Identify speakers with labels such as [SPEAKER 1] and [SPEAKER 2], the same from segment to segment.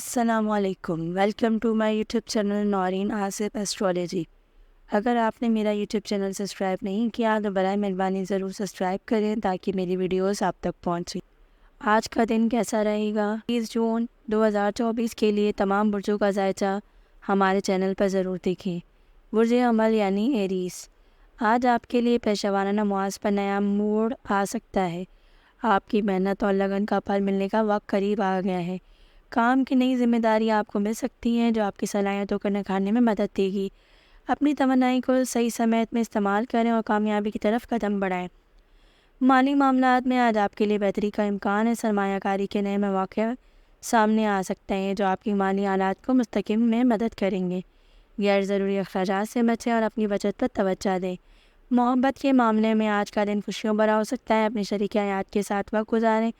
[SPEAKER 1] السلام علیکم، welcome to my YouTube channel Noreen Asif astrology. اگر آپ نے میرا یوٹیوب چینل سبسکرائب نہیں کیا تو برائے مہربانی ضرور سبسکرائب کریں تاکہ میری ویڈیوز آپ تک پہنچیں۔ آج کا دن کیسا رہے گا؟ 30 جون 2024 کے لیے تمام برجوں کا ذائچہ ہمارے چینل پر ضرور دیکھیں۔ برج عمل یعنی ایریز، آج آپ کے لیے پیشہ ورانہ مواز پر نیا موڑ آ سکتا ہے۔ آپ کی محنت اور لگن کا پھل ملنے کا وقت قریب آ گیا ہے۔ کام کی نئی ذمہ داریاں آپ کو مل سکتی ہیں جو آپ کی صلاحیتوں کو نکھارنے میں مدد دے گی۔ اپنی توانائی کو صحیح سمت میں استعمال کریں اور کامیابی کی طرف قدم بڑھائیں۔ مالی معاملات میں آج آپ کے لیے بہتری کا امکان ہے۔ سرمایہ کاری کے نئے مواقع سامنے آ سکتے ہیں جو آپ کی مالی حالات کو مستحکم میں مدد کریں گے۔ غیر ضروری اخراجات سے بچیں اور اپنی بچت پر توجہ دیں۔ محبت کے معاملے میں آج کا دن خوشیوں بھرا ہو سکتا ہے۔ اپنی شریک حیات کے ساتھ وقت گزاریں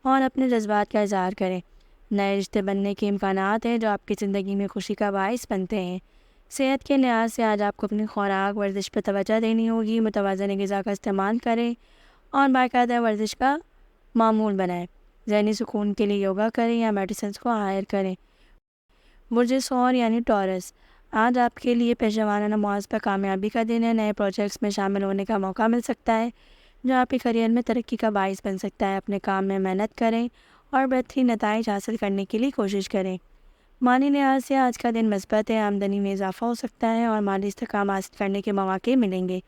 [SPEAKER 1] اور اپنے جذبات کا اظہار کریں۔ نئے رشتے بننے کے امکانات ہیں جو آپ کی زندگی میں خوشی کا باعث بنتے ہیں۔ صحت کے لحاظ سے آج آپ کو اپنی خوراک ورزش پر توجہ دینی ہوگی۔ متوازن غذا کا استعمال کریں اور باقاعدہ ورزش کا معمول بنائیں۔ ذہنی سکون کے لیے یوگا کریں یا میڈیسنز کو ہائر کریں۔ برج ثور یعنی ٹورس، آج آپ کے لیے پیشہ ورانہ مواز پر کامیابی کا دن ہے۔ نئے پروجیکٹس میں شامل ہونے کا موقع مل سکتا ہے جو آپ کے کیریئر میں ترقی کا باعث بن سکتا ہے۔ اپنے کام میں محنت کریں اور بہترین نتائج حاصل کرنے کے لیے کوشش کریں۔ مالی لحاظ سے آج کا دن مثبت ہے۔ آمدنی میں اضافہ ہو سکتا ہے اور مالی استحکام حاصل کرنے کے مواقع ملیں گے۔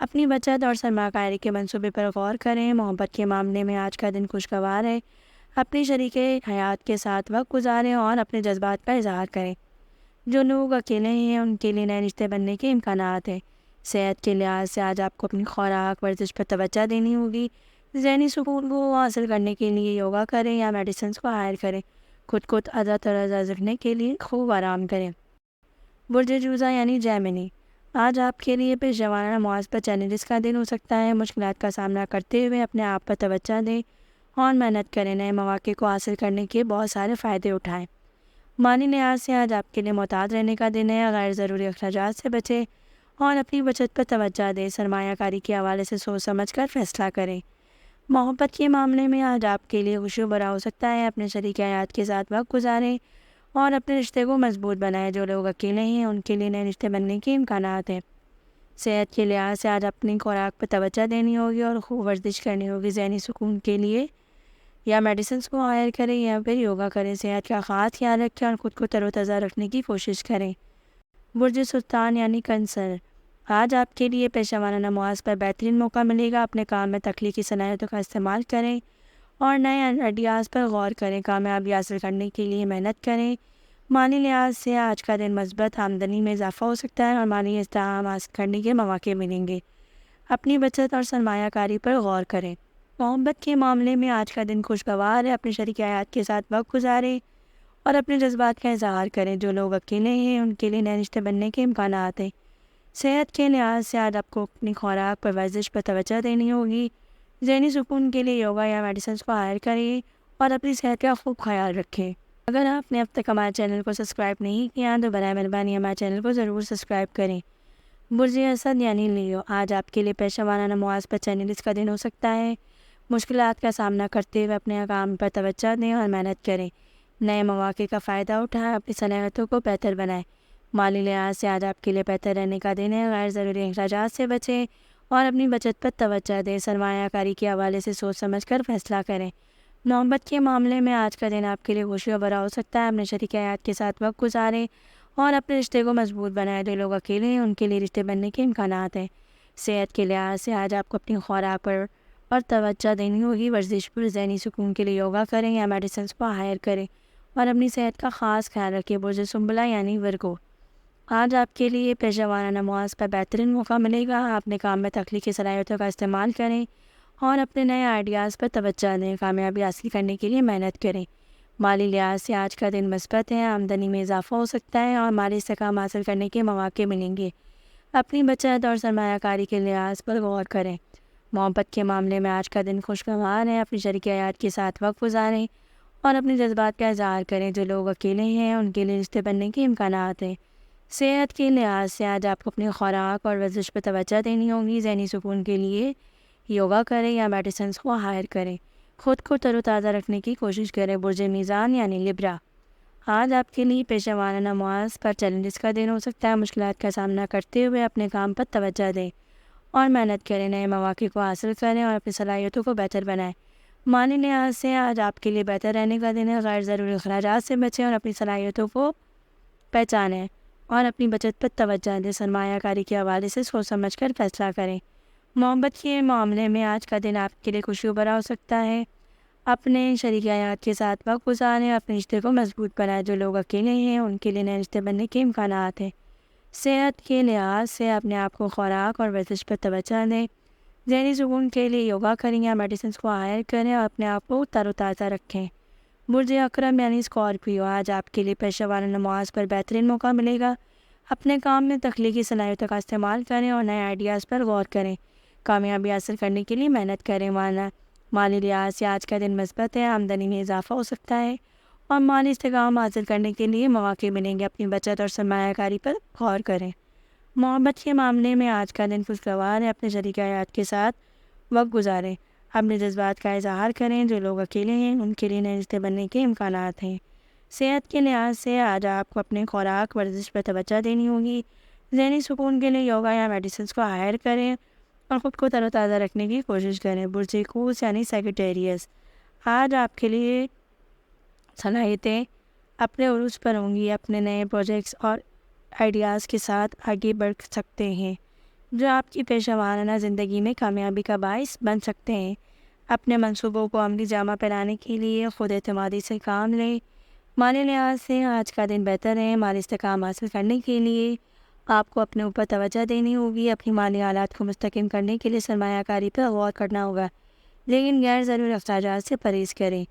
[SPEAKER 1] اپنی بچت اور سرمایہ کاری کے منصوبے پر غور کریں۔ محبت کے معاملے میں آج کا دن خوشگوار ہے۔ اپنی شریک حیات کے ساتھ وقت گزاریں اور اپنے جذبات کا اظہار کریں۔ جو لوگ اکیلے ہیں ان کے لیے نئے رشتے بننے کے امکانات ہیں۔ صحت کے لحاظ سے آج آپ کو اپنی خوراک ورزش پر توجہ دینی ہوگی۔ ذہنی سکون کو حاصل کرنے کے لیے یوگا کریں یا میڈیسنز کو ہائر کریں۔ خود کو تازہ رکھنے کے لیے خوب آرام کریں۔ برج جوزہ یعنی جیمنی، آج آپ کے لیے پیشہ ورانہ مواز پر چیلنجز کا دن ہو سکتا ہے۔ مشکلات کا سامنا کرتے ہوئے اپنے آپ پر توجہ دیں اور محنت کریں۔ نئے مواقع کو حاصل کرنے کے بہت سارے فائدے اٹھائیں۔ مالی لحاظ سے آج آپ کے لیے محتاط رہنے کا دن ہے۔ غیر ضروری اخراجات سے بچیں اور اپنی بچت پر توجہ دیں۔ سرمایہ کاری کے حوالے سے سوچ سمجھ کر فیصلہ کریں۔ محبت کے معاملے میں آج آپ کے لیے خوشیوں بھرا ہو سکتا ہے۔ اپنے شریک حیات کے ساتھ وقت گزاریں اور اپنے رشتے کو مضبوط بنائیں۔ جو لوگ اکیلے ہیں ان کے لیے نئے رشتے بننے کے امکانات ہیں۔ صحت کے لحاظ سے آج اپنی خوراک پر توجہ دینی ہوگی اور خوب ورزش کرنی ہوگی۔ ذہنی سکون کے لیے یا میڈیسنز کو ہائر کریں یا پھر یوگا کریں۔ صحت کا خاص خیال رکھیں اور خود کو تر و تازہ رکھنے کی کوشش کریں۔ برج سلطان یعنی کینسر، آج آپ کے لیے پیشہ ورانہ مواز پر بہترین موقع ملے گا۔ اپنے کام میں تخلیقی صلاحیتوں کا استعمال کریں اور نئے آئیڈیاز پر غور کریں۔ کامیابی حاصل کرنے کے لیے محنت کریں۔ مالی لحاظ سے آج کا دن مثبت، آمدنی میں اضافہ ہو سکتا ہے اور مالی استحکام حاصل کرنے کے مواقع ملیں گے۔ اپنی بچت اور سرمایہ کاری پر غور کریں۔ محبت کے معاملے میں آج کا دن خوشگوار ہے۔ اپنے شریک حیات کے ساتھ وقت گزاریں اور اپنے جذبات کا اظہار کریں۔ جو لوگ اکیلے ہیں ان کے لیے نئے رشتے بننے کے امکانات ہیں۔ صحت کے لحاظ سے آج آپ کو اپنی خوراک پر ورزش پر توجہ دینی ہوگی۔ ذہنی سکون کے لیے یوگا یا میڈیسنز کو ہائر کریں اور اپنی صحت کا خوب خیال رکھیں۔ اگر آپ نے اب تک ہمارے چینل کو سبسکرائب نہیں کیا تو برائے مہربانی ہمارے چینل کو ضرور سبسکرائب کریں۔ برج اسد یعنی لیو، آج آپ کے لیے پیشہ ورانہ مواز پر چیلنجز کا دن ہو سکتا ہے۔ مشکلات کا سامنا کرتے ہوئے اپنے کام پر توجہ دیں اور محنت کریں۔ نئے مواقع کا فائدہ اٹھائیں، اپنی صلاحیتوں کو بہتر بنائیں۔ مالی لحاظ سے آج آپ کے لیے بہتر رہنے کا دن ہے۔ غیر ضروری اخراجات سے بچیں اور اپنی بچت پر توجہ دیں۔ سرمایہ کاری کے حوالے سے سوچ سمجھ کر فیصلہ کریں۔ محبت کے معاملے میں آج کا دن آپ کے لیے خوشیوں بھرا ہو سکتا ہے۔ اپنے شریک حیات کے ساتھ وقت گزاریں اور اپنے رشتے کو مضبوط بنائیں۔ جو لوگ اکیلے ہیں ان کے لیے رشتے بننے کے امکانات ہیں۔ صحت کے لحاظ سے آج آپ کو اپنی خوراک پر اور توجہ دینی ہوگی۔ ورزش پر ذہنی سکون کے لیے یوگا کریں یا میڈیسنز کو ہائر کریں اور اپنی صحت کا خاص خیال رکھیں۔ برج سنبلہ یعنی ورگو، آج آپ کے لیے پیشہ ورانہ مواز پر بہترین موقع ملے گا۔ اپنے کام میں تخلیقی صلاحیتوں کا استعمال کریں اور اپنے نئے آئیڈیاز پر توجہ دیں۔ کامیابی حاصل کرنے کے لیے محنت کریں۔ مالی لحاظ سے آج کا دن مثبت ہے۔ آمدنی میں اضافہ ہو سکتا ہے اور مالی استحکام حاصل کرنے کے مواقع ملیں گے۔ اپنی بچت اور سرمایہ کاری کے لحاظ پر غور کریں۔ محبت کے معاملے میں آج کا دن خوشگوار ہے۔ اپنی شریک حیات کے ساتھ وقت گزاریں اور اپنے جذبات کا اظہار کریں۔ جو لوگ اکیلے ہیں ان کے لیے رشتے بننے کے امکانات ہیں۔ صحت کے لحاظ سے آج آپ کو اپنی خوراک اور ورزش پر توجہ دینی ہوگی۔ ذہنی سکون کے لیے یوگا کریں یا میڈیسنز کو ہائر کریں۔ خود کو تر و تازہ رکھنے کی کوشش کریں۔ برج میزان یعنی لبرا، آج آپ کے لیے پیشہ ورانہ نماز پر چیلنجز کا دن ہو سکتا ہے۔ مشکلات کا سامنا کرتے ہوئے اپنے کام پر توجہ دیں اور محنت کریں، نئے مواقع کو حاصل کریں اور اپنی صلاحیتوں کو بہتر بنائیں۔ مالی لحاظ سے آج آپ کے لیے بہتر رہنے کا دن ہے۔ غیر ضروری اخراجات سے بچیں اور اپنی صلاحیتوں کو پہچانیں اور اپنی بچت پر توجہ دیں۔ سرمایہ کاری کے حوالے سے سوچ سمجھ کر فیصلہ کریں۔ محبت کے معاملے میں آج کا دن آپ کے لیے خوشیوں بھرا ہو سکتا ہے۔ اپنے شریک حیات کے ساتھ وقت گزاریں، اپنے رشتے کو مضبوط بنائیں۔ جو لوگ اکیلے ہیں ان کے لیے نئے رشتے بننے کے امکانات ہیں۔ صحت کے لحاظ سے اپنے آپ کو خوراک اور ورزش پر توجہ دیں۔ ذہنی سکون کے لیے یوگا کریں یا میڈیسنس کو ہائر کریں اور اپنے آپ کو تر و تازہ رکھیں۔ برج اکرم یعنی اسکارپیو، آج آپ کے لیے پیشہ ورانہ نماز پر بہترین موقع ملے گا۔ اپنے کام میں تخلیقی صلاحیتوں کا استعمال کریں اور نئے آئیڈیاز پر غور کریں۔ کامیابی حاصل کرنے کے لیے محنت کریں۔ مالی لحاظ سے آج کا دن مثبت ہے، آمدنی میں اضافہ ہو سکتا ہے اور مالی استحکام حاصل کرنے کے لیے مواقع ملیں گے۔ اپنی بچت اور سرمایہ کاری پر غور کریں۔ محبت کے معاملے میں آج کا دن خوشگوار ہے۔ اپنے شریک حیات کے ساتھ وقت گزاریں، اپنے جذبات کا اظہار کریں۔ جو لوگ اکیلے ہیں ان کے لیے نئے رشتے بننے کے امکانات ہیں۔ صحت کے لحاظ سے آج آپ کو اپنے خوراک ورزش پر توجہ دینی ہوگی۔ ذہنی سکون کے لیے یوگا یا میڈیسنس کو ہائر کریں اور خود کو تر و تازہ رکھنے کی کوشش کریں۔ برج قوس یعنی سیگیٹیریس، آج آپ کے لیے صلاحیتیں اپنے عروج پر ہوں گی۔ اپنے نئے پروجیکٹس اور آئیڈیاز کے ساتھ آگے بڑھ سکتے ہیں جو آپ کی پیشہ ورانہ زندگی میں کامیابی کا باعث بن سکتے ہیں۔ اپنے منصوبوں کو عملی جامہ پہنانے کے لیے خود اعتمادی سے کام لیں۔ مالی لحاظ سے آج کا دن بہتر ہے۔ مالی استحکام حاصل کرنے کے لیے آپ کو اپنے اوپر توجہ دینی ہوگی۔ اپنی مالی حالات کو مستحکم کرنے کے لیے سرمایہ کاری پر غور کرنا ہوگا، لیکن غیر ضروری اخراجات سے پرہیز کریں۔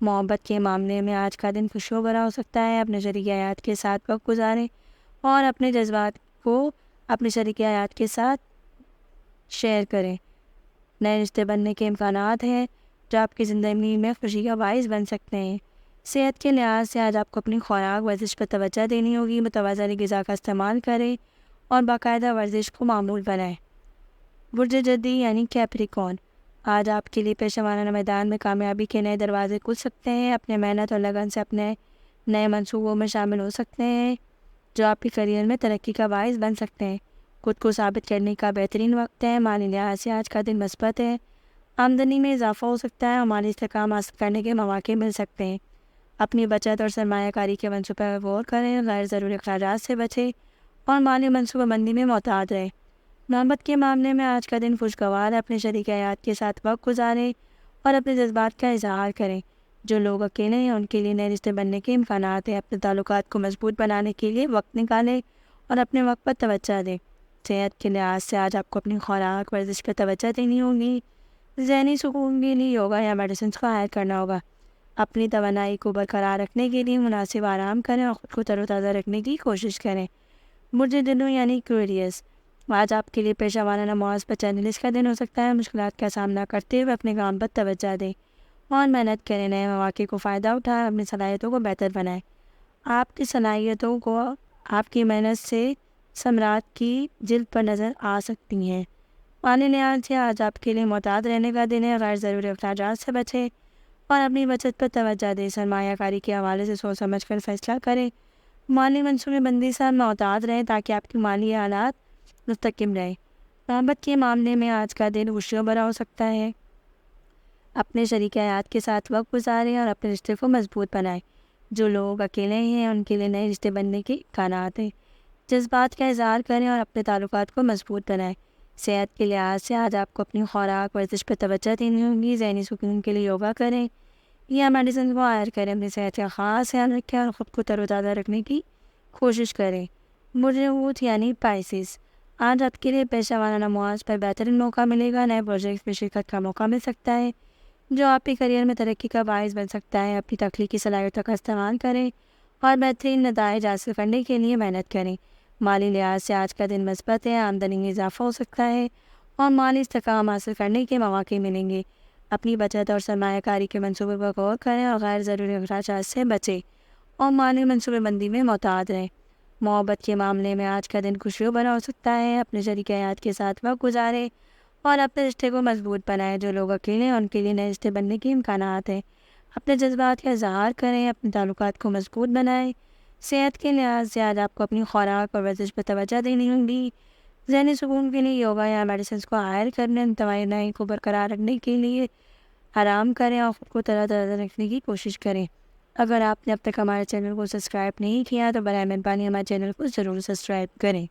[SPEAKER 1] محبت کے معاملے میں آج کا دن خوشیوں بھرا ہو سکتا ہے۔ اپنے شریک حیات کے ساتھ وقت گزاریں اور اپنے جذبات کو اپنے شریک حیات کے ساتھ شیئر کریں۔ نئے رشتے بننے کے امکانات ہیں جو آپ کی زندگی میں خوشی کا باعث بن سکتے ہیں۔ صحت کے لحاظ سے آج آپ کو اپنی خوراک ورزش پر توجہ دینی ہوگی۔ متوازن غذا کا استعمال کریں اور باقاعدہ ورزش کو معمول بنائیں۔ برج جدی یعنی کیپریکون، آج آپ کے لیے پیشہ ورانہ میدان میں کامیابی کے نئے دروازے کھل سکتے ہیں۔ اپنے محنت اور لگن سے اپنے نئے منصوبوں میں شامل ہو سکتے ہیں جو آپ کے کریئر میں ترقی کا باعث بن سکتے ہیں۔ خود کو ثابت کرنے کا بہترین وقت ہے۔ مالی لحاظ سے آج کا دن مثبت ہے۔ آمدنی میں اضافہ ہو سکتا ہے اور مالی استحکام حاصل کرنے کے مواقع مل سکتے ہیں۔ اپنی بچت اور سرمایہ کاری کے منصوبے پر غور کریں، غیر ضروری اخراجات سے بچیں اور مالی منصوبہ بندی میں محتاط رہیں۔ محبت کے معاملے میں آج کا دن خوشگوار ہے۔ اپنے شریک حیات کے ساتھ وقت گزاریں اور اپنے جذبات کا اظہار کریں۔ جو لوگ اکیلے ہیں ان کے لیے نئے رشتے بننے کے امکانات ہیں۔ اپنے تعلقات کو مضبوط بنانے کے لیے وقت نکالیں اور اپنے وقت پر توجہ دیں۔ صحت کے لحاظ سے آج آپ کو اپنی خوراک ورزش پر توجہ دینی ہوگی۔ ذہنی سکون کے لیے یوگا یا میڈیسنس کو ہائر کرنا ہوگا۔ اپنی توانائی کو برقرار رکھنے کے لیے مناسب آرام کریں اور خود کو تر و تازہ رکھنے کی کوشش کریں۔ برج دلو یعنی ایکویریس، آج آپ کے لیے پیشہ ورانہ نماز پر چیلنجز کا دن ہو سکتا ہے۔ مشکلات کا سامنا کرتے ہوئے اپنے کام پر توجہ دیں اور محنت کریں۔ نئے مواقع کو فائدہ اٹھائیں، اپنی صلاحیتوں کو بہتر بنائیں۔ آپ کی صلاحیتوں کو آپ کی محنت سے ثمرات کی جلد پر نظر آ سکتی ہیں۔ مالی لحاظ سے آج آپ کے لیے محتاط رہنے کا دن ہے۔ غیر ضروری اخراجات سے بچیں اور اپنی بچت پر توجہ دیں۔ سرمایہ کاری کے حوالے سے سوچ سمجھ کر فیصلہ کریں۔ مالی منصوبے بندی سے محتاط رہیں تاکہ آپ کی مالی حالات مستحکم رہیں۔ محبت کے معاملے میں آج کا دن خوشیوں بھرا ہو سکتا ہے۔ اپنے شریک حیات کے ساتھ وقت گزاریں اور اپنے رشتے کو مضبوط بنائیں۔ جو لوگ اکیلے ہیں ان کے لیے نئے رشتے بننے کے امکانات ہیں۔ جذبات کا اظہار کریں اور اپنے تعلقات کو مضبوط بنائیں۔ صحت کے لحاظ سے آج آپ کو اپنی خوراک ورزش پر توجہ دینی ہوگی۔ ذہنی سکون کے لیے یوگا کریں یا میڈیسن کو ہائر کریں۔ اپنی صحت کا خاص خیال رکھیں اور خود کو تر و تازہ رکھنے کی کوشش کریں۔ برج حوت یعنی پائسس، آج آپ کے لیے پیشہ ورانہ نماز پر بہترین موقع ملے گا۔ نئے پروجیکٹس میں شرکت کا موقع مل سکتا ہے جو آپ کے کریئر میں ترقی کا باعث بن سکتا ہے۔ اپنی تخلیقی صلاحیتوں کا استعمال کریں اور بہترین نتائج حاصل کرنے کے لیے محنت کریں۔ مالی لحاظ سے آج کا دن مثبت ہے۔ آمدنی میں اضافہ ہو سکتا ہے اور مالی استحکام حاصل کرنے کے مواقع ملیں گے۔ اپنی بچت اور سرمایہ کاری کے منصوبے پر غور کریں اور غیر ضروری اخراجات سے بچیں اور مالی منصوبے بندی میں محتاط رہیں۔ محبت کے معاملے میں آج کا دن خوشیوں بھرا ہو سکتا ہے۔ اپنے شریک حیات کے ساتھ وقت گزاریں اور اپنے رشتے کو مضبوط بنائیں۔ جو لوگ اکیلے ہیں ان کے لیے نئے رشتے بننے کے امکانات ہیں۔ اپنے جذبات کا اظہار کریں، اپنے تعلقات کو مضبوط بنائیں۔ صحت کے لحاظ سے آج آپ کو اپنی خوراک اور ورزش پر توجہ دینی ہوگی۔ ذہنی سکون کے لیے یوگا یا میڈیسنس کو ہائر کرنے، توانائی کو برقرار رکھنے کے لیے آرام کریں اور خود کو تازہ رکھنے کی کوشش کریں۔ اگر آپ نے اب تک ہمارے چینل کو سبسکرائب نہیں کیا تو برائے مہربانی ہمارے چینل کو ضرور سبسکرائب کریں۔